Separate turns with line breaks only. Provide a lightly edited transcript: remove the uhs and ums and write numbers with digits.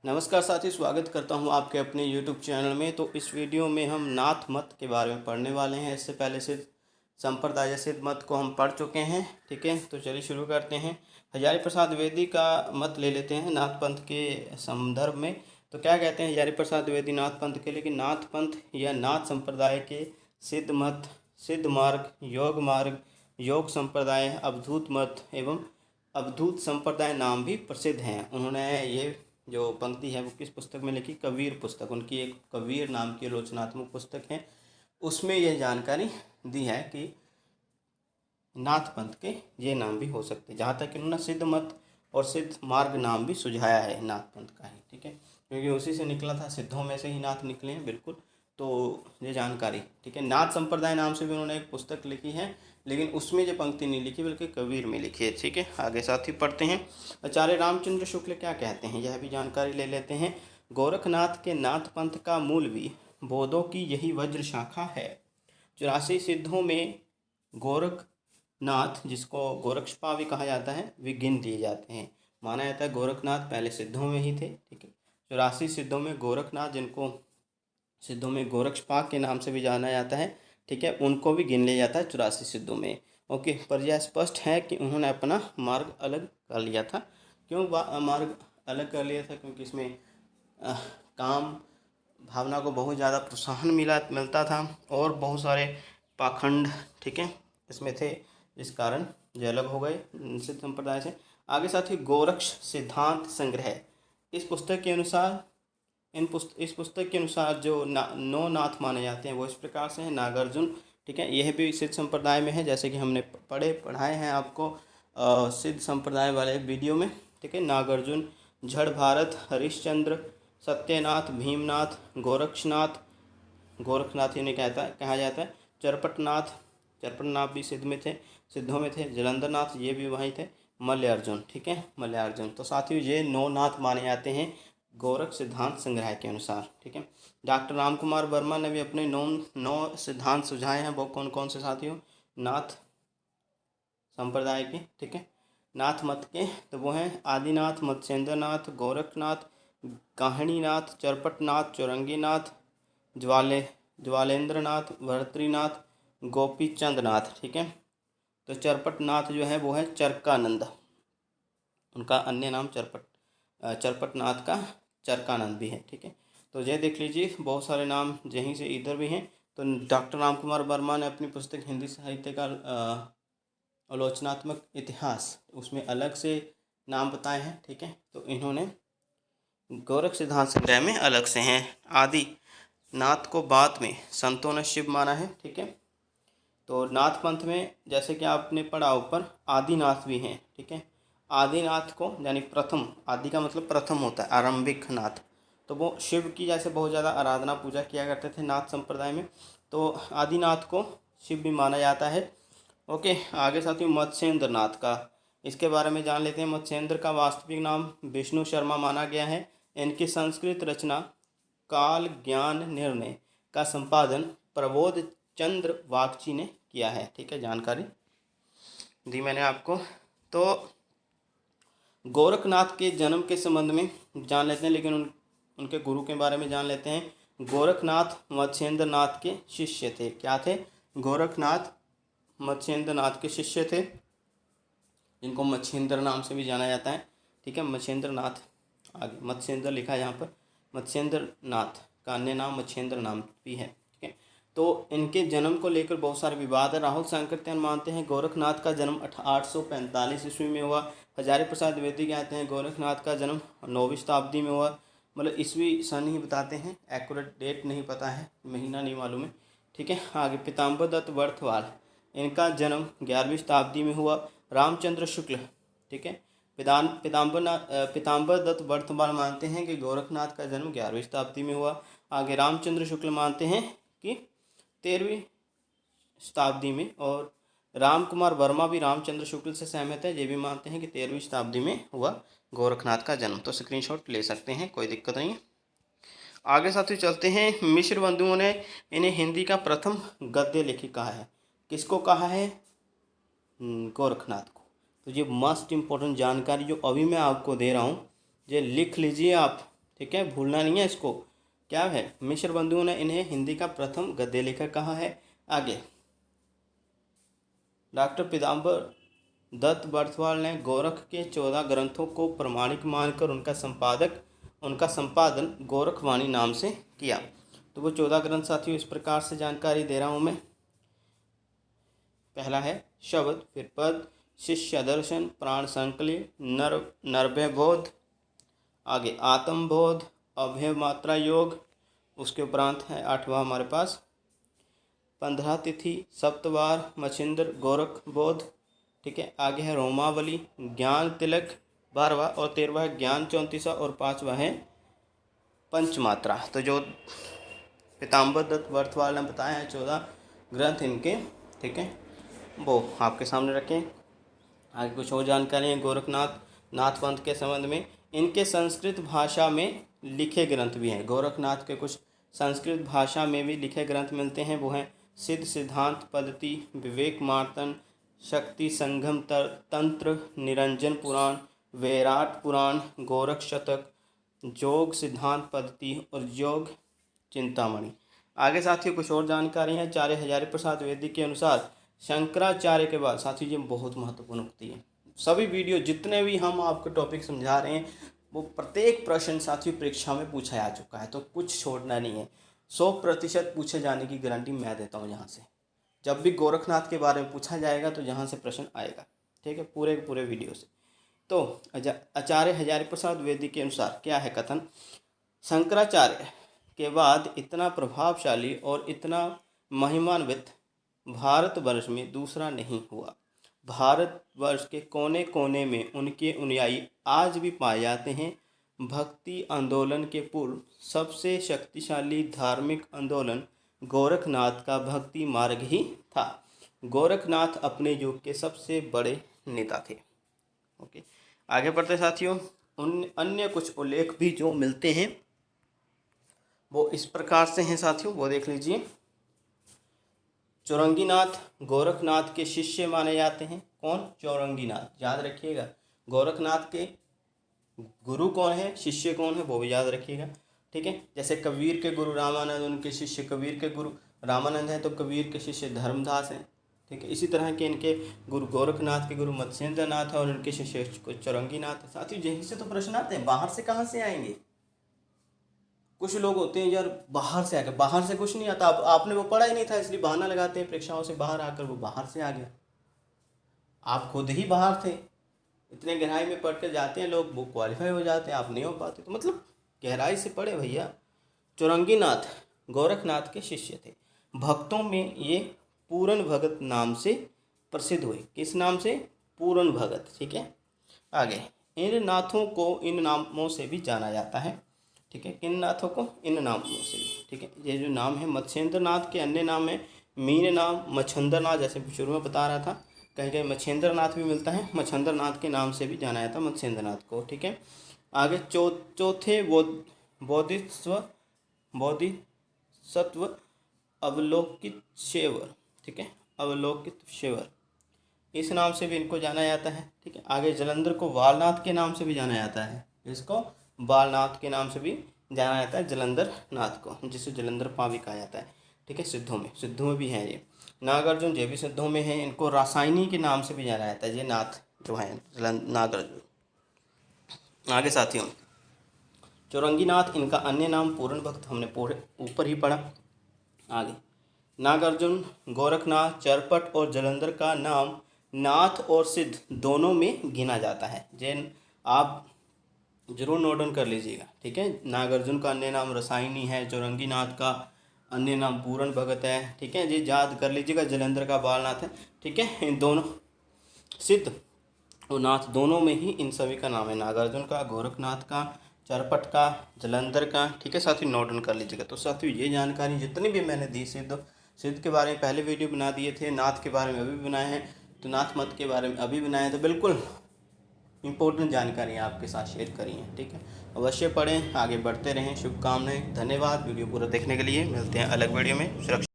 नमस्कार साथी, स्वागत करता हूं आपके अपने YouTube चैनल में। तो इस वीडियो में हम नाथ मत के बारे में पढ़ने वाले हैं। इससे पहले सिद्ध संप्रदाय या सिद्ध मत को हम पढ़ चुके हैं। ठीक है, तो चलिए शुरू करते हैं। हजारी प्रसाद द्विवेदी का मत ले लेते हैं नाथ पंथ के संदर्भ में। तो क्या कहते हैं हजारी प्रसाद द्विवेदी नाथ पंथ के लिए कि नाथ पंथ या नाथ संप्रदाय के सिद्ध मत, सिद्ध मार्ग, योग संप्रदाय, अवधूत मत एवं अवधूत संप्रदाय नाम भी प्रसिद्ध हैं। उन्होंने ये जो पंक्ति है वो किस पुस्तक में लिखी? कबीर पुस्तक, उनकी एक कबीर नाम की आलोचनात्मक पुस्तक है, उसमें यह जानकारी दी है कि नाथ पंथ के ये नाम भी हो सकते हैं। जहाँ तक इन्होंने सिद्ध मत और सिद्ध मार्ग नाम भी सुझाया है नाथ पंथ का ही। ठीक है, क्योंकि उसी से निकला था, सिद्धों में से ही नाथ निकले हैं। बिल्कुल, तो ये जानकारी ठीक है। नाथ संप्रदाय नाम से भी उन्होंने एक पुस्तक लिखी है, लेकिन उसमें जो पंक्ति नहीं लिखी बल्कि कबीर में लिखी है। ठीक है, आगे साथ ही पढ़ते हैं। आचार्य रामचंद्र शुक्ल क्या कहते हैं, यह भी जानकारी ले लेते हैं। गोरखनाथ के नाथ पंथ का मूल भी बोधों की यही वज्र शाखा है। 84 सिद्धों में गोरखनाथ, जिसको गोरक्षपा भी कहा जाता है, वे गिन लिए जाते हैं। माना जाता है गोरखनाथ पहले सिद्धों में ही थे। ठीक है, 84 सिद्धों में गोरखनाथ, जिनको सिद्धों में गोरक्षपा के नाम से भी जाना जाता है, ठीक है, उनको भी गिन लिया जाता है 84 सिद्धों में। ओके, पर यह स्पष्ट है कि उन्होंने अपना मार्ग अलग कर लिया था। क्यों मार्ग अलग कर लिया था? क्योंकि इसमें काम भावना को बहुत ज़्यादा प्रोत्साहन मिलता था और बहुत सारे पाखंड, ठीक है, इसमें थे, जिस कारण ये अलग हो गए सिद्ध संप्रदाय से। आगे साथ ही गोरक्ष सिद्धांत संग्रह, इस पुस्तक के अनुसार इस पुस्तक के अनुसार जो नौ नाथ माने जाते हैं वो इस प्रकार से हैं। नागार्जुन, ठीक है, यह भी सिद्ध संप्रदाय में है, जैसे कि हमने पढ़ाए हैं आपको सिद्ध संप्रदाय वाले वीडियो में। ठीक है, नागार्जुन, जड़ भारत, हरिश्चंद्र, सत्यनाथ, भीमनाथ, गोरखनाथ इन्हें कहा जाता है। चरपटनाथ भी सिद्धों में थे। जलंधरनाथ, ये भी वहीं थे। मल्ल्यार्जुन, ठीक है, मल्ल्यार्जुन। तो साथियों, ये 9 नाथ माने जाते हैं गोरख सिद्धांत संग्रह के अनुसार। ठीक है, डॉक्टर रामकुमार वर्मा ने भी अपने 9 सिद्धांत सुझाए हैं। वो कौन कौन से साथियों? नाथ संप्रदाय के, ठीक है, नाथ मत के, तो वो हैं आदिनाथ, मत्स्येंद्रनाथ, गोरखनाथ, गाहणीनाथ, चरपटनाथ, चौरंगीनाथ, ज्वालेंद्रनाथ, भर्तृनाथ, गोपीचंदनाथ। ठीक है, तो चरपटनाथ जो है वो है चरकानंद, उनका अन्य नाम चरपटनाथ का चरकानंद भी है। ठीक है, तो ये देख लीजिए, बहुत सारे नाम यहीं से इधर भी हैं। तो डॉक्टर रामकुमार वर्मा ने अपनी पुस्तक हिंदी साहित्य का आलोचनात्मक इतिहास, उसमें अलग से नाम बताए हैं। ठीक है, तो इन्होंने गोरख सिद्धांत संग्रह में अलग से हैं। आदि नाथ को बाद में संतों ने शिव माना है। ठीक है, तो नाथ पंथ में जैसे कि आपने पढ़ा ऊपर, आदिनाथ भी हैं। ठीक है, आदिनाथ को यानी प्रथम, आदि का मतलब प्रथम होता है, आरंभिक नाथ, तो वो शिव की जैसे बहुत ज़्यादा आराधना पूजा किया करते थे नाथ संप्रदाय में, तो आदिनाथ को शिव भी माना जाता है। ओके, आगे साथियों मत्स्येंद्र नाथ का, इसके बारे में जान लेते हैं। मत्स्येंद्र का वास्तविक नाम विष्णु शर्मा माना गया है। इनकी संस्कृत रचना काल ज्ञान निर्णय का संपादन प्रबोध चंद्र वागची ने किया है। ठीक है, जानकारी दी मैंने आपको। तो गोरखनाथ के जन्म के संबंध में जान लेते हैं, लेकिन उनके गुरु के बारे में जान लेते हैं। गोरखनाथ मत्स्येंद्र नाथ के शिष्य थे। क्या थे? गोरखनाथ मत्स्येंद्र नाथ के शिष्य थे, जिनको मत्स्येंद्र नाम से भी जाना जाता है। ठीक है, मत्स्येंद्र नाथ, आगे मत्स्येंद्र लिखा है यहाँ पर, मत्स्येंद्र नाथ का अन्य नाम मत्स्येंद्र नाम भी है। ठीक है, तो इनके जन्म को लेकर बहुत सारे विवाद है। राहुल सांकृत्यायन मानते हैं गोरखनाथ का जन्म 845 ईस्वी में हुआ। हजारी प्रसाद द्विवेदी कहते हैं गोरखनाथ का जन्म 9वीं शताब्दी में हुआ। मतलब ईस्वी सन ही बताते हैं, एक्यूरेट डेट नहीं पता है, महीना नहीं मालूम है। ठीक है, आगे पीताम्बर दत्त बर्थवाल, इनका जन्म 11वीं शताब्दी में हुआ। रामचंद्र शुक्ल, ठीक है, पीताम्बर दत्त बर्थवाल मानते हैं कि गोरखनाथ का जन्म 11वीं शताब्दी में हुआ। आगे रामचंद्र शुक्ल मानते हैं कि 13वीं शताब्दी में, और राम कुमार वर्मा भी रामचंद्र शुक्ल से सहमत है, ये भी मानते हैं कि 13वीं शताब्दी में हुआ गोरखनाथ का जन्म। तो स्क्रीनशॉट ले सकते हैं, कोई दिक्कत नहीं है। आगे साथियों चलते हैं। मिश्र बंधुओं ने इन्हें हिंदी का प्रथम गद्य लेखक कहा है। किसको कहा है? गोरखनाथ को। तो ये मस्ट इम्पोर्टेंट जानकारी जो अभी मैं आपको दे रहा हूँ, ये लिख लीजिए आप, ठीक है, भूलना नहीं है इसको। क्या है, मिश्र बंधुओं ने इन्हें हिंदी का प्रथम गद्य लेखक कहा है। आगे, डॉक्टर पीताम्बर दत्त बर्थवाल ने गोरख के 14 ग्रंथों को प्रमाणिक मानकर उनका संपादन गोरखवाणी नाम से किया। तो वो 14 ग्रंथ साथियों इस प्रकार से जानकारी दे रहा हूँ मैं। पहला है शब्द, फिर पद, शिष्य दर्शन, प्राण संकल्य, नरभय बोध, आगे आत्मबोध, अभय मात्रा योग, उसके उपरांत है 8वां हमारे पास 15 तिथि, सप्तवार, मच्छिंद्र, गोरख बोध। ठीक है, आगे है रोमावली, ज्ञान तिलक 12वां, और 13वां है ज्ञान 34वां, और 5वां है पंचमात्रा। तो जो पीताम्बर दत्त बर्थवाल ने बताया है 14 ग्रंथ इनके, ठीक है, वो आपके सामने रखें। आगे कुछ और जानकारी है गोरखनाथ नाथपंथ के संबंध में। इनके संस्कृत भाषा में लिखे ग्रंथ भी हैं। गोरखनाथ के कुछ संस्कृत भाषा में भी लिखे ग्रंथ मिलते हैं। वो हैं सिद्ध सिद्धांत पद्धति, विवेक मार्तन, शक्ति संगम तंत्र, निरंजन पुराण, वैराट पुराण, गोरख शतक, योग सिद्धांत पद्धति और योग चिंतामणि। आगे साथियों कुछ और जानकारी है। आचार्य हजारी प्रसाद वैदिक के अनुसार शंकराचार्य के बाद, साथियों ये बहुत महत्वपूर्ण उक्ति है। सभी वीडियो जितने भी हम आपको टॉपिक समझा रहे हैं वो प्रत्येक प्रश्न साथियों परीक्षा में पूछा जा चुका है, तो कुछ छोड़ना नहीं है। 100% पूछे जाने की गारंटी मैं देता हूँ। यहाँ से जब भी गोरखनाथ के बारे में पूछा जाएगा तो यहाँ से प्रश्न आएगा, ठीक है, पूरे वीडियो से। तो आचार्य हजारी प्रसाद वैदिक के अनुसार क्या है कथन, शंकराचार्य के बाद इतना प्रभावशाली और इतना महिमान्वित भारतवर्ष में दूसरा नहीं हुआ। भारतवर्ष के कोने कोने में उनके अनुयायी आज भी पाए जाते हैं। भक्ति आंदोलन के पूर्व सबसे शक्तिशाली धार्मिक आंदोलन गोरखनाथ का भक्ति मार्ग ही था। गोरखनाथ अपने युग के सबसे बड़े नेता थे। ओके, आगे बढ़ते साथियों। उन अन्य कुछ उल्लेख भी जो मिलते हैं वो इस प्रकार से हैं साथियों, वो देख लीजिए। चौरंगीनाथ गोरखनाथ के शिष्य माने जाते हैं। कौन? चौरंगीनाथ, याद रखिएगा। गोरखनाथ के गुरु कौन है, शिष्य कौन है, वो भी याद रखिएगा, ठीक है। जैसे कबीर के गुरु रामानंद, उनके शिष्य कबीर के गुरु रामानंद हैं, तो कबीर के शिष्य धर्मदास हैं, ठीक है। इसी तरह के इनके गुरु गोरखनाथ के गुरु मत्स्येंद्रनाथ है और उनके शिष्य चौरंगीनाथ है। साथियों यहीं से तो प्रश्न आते हैं, बाहर से कहाँ से आएंगे। कुछ लोग होते हैं यार बाहर से आ गए, बाहर से कुछ नहीं आता। आपने वो पढ़ा ही नहीं था इसलिए बहाना लगाते हैं परीक्षाओं से बाहर आकर वो बाहर से आ गया। आप खुद ही बाहर थे, इतने गहराई में पढ़ कर जाते हैं लोग, वो क्वालिफाई हो जाते हैं, आप नहीं हो पाते। तो मतलब गहराई से पढ़े भैया। चौरंगीनाथ गोरखनाथ के शिष्य थे। भक्तों में ये पूरन भगत नाम से प्रसिद्ध हुए। किस नाम से? पूरन भगत, ठीक है। आगे, इन नाथों को इन नामों से भी जाना जाता है, ठीक है। किन नाथों को? इन नामों से भी, ठीक है। ये जो नाम है मत्स्येंद्रनाथ के अन्य नाम है मीन नाम, मच्छंद्रनाथ, जैसे शुरू में बता रहा था, कहीं कहीं मच्छेंद्रनाथ भी मिलता है। मच्छंद्रनाथ के नाम से भी जाना जाता है मत्स्येंद्रनाथ को, ठीक है। आगे चौथे बोधिसत्व अवलोकित शेवर, ठीक है, अवलोकित शेवर, इस नाम से भी इनको जाना जाता है, ठीक है। आगे जलंधर को वालनाथ के नाम से भी जाना जाता है। इसको बालनाथ के नाम से भी जाना जाता है, जलंधर नाथ को, जिसे जलंधर पां भी कहा जाता है, ठीक है। सिद्धों में भी है ये। नागार्जुन ये भी सिद्धों में है। इनको रासायनी के नाम से भी जाना जाता है, ये नाथ जो है नागार्जुन। आगे साथियों, चौरंगीनाथ इनका अन्य नाम पूर्ण भक्त, हमने ऊपर ही पढ़ा। आगे, नागार्जुन, गोरखनाथ, चरपट और जलंधर का नाम नाथ और सिद्ध दोनों में गिना जाता है। जैन आप जरूर नोट डाउन कर लीजिएगा, ठीक है। नागार्जुन का अन्य नाम रसायनी है, चौरंगीनाथ का अन्य नाम पूरन भगत है, ठीक है। ये याद कर लीजिएगा। जलंधर का बालनाथ है, ठीक है। इन दोनों सिद्ध और नाथ दोनों में ही इन सभी का नाम है, नागार्जुन का, गोरखनाथ का, चरपट का, जलंधर का, ठीक है। साथियों नोट डाउन कर लीजिएगा। तो साथियों ये जानकारी जितनी भी मैंने दी, सिद्ध के बारे में पहले वीडियो बना दिए थे, नाथ के बारे में अभी बनाए हैं, तो नाथ मत के बारे में अभी बनाए, तो बिल्कुल इंपॉर्टेंट जानकारी आपके साथ शेयर करी है, ठीक है। अवश्य पढ़ें, आगे बढ़ते रहें। शुभकामनाएं, धन्यवाद वीडियो पूरा देखने के लिए। मिलते हैं अलग वीडियो में। सुरक्षा।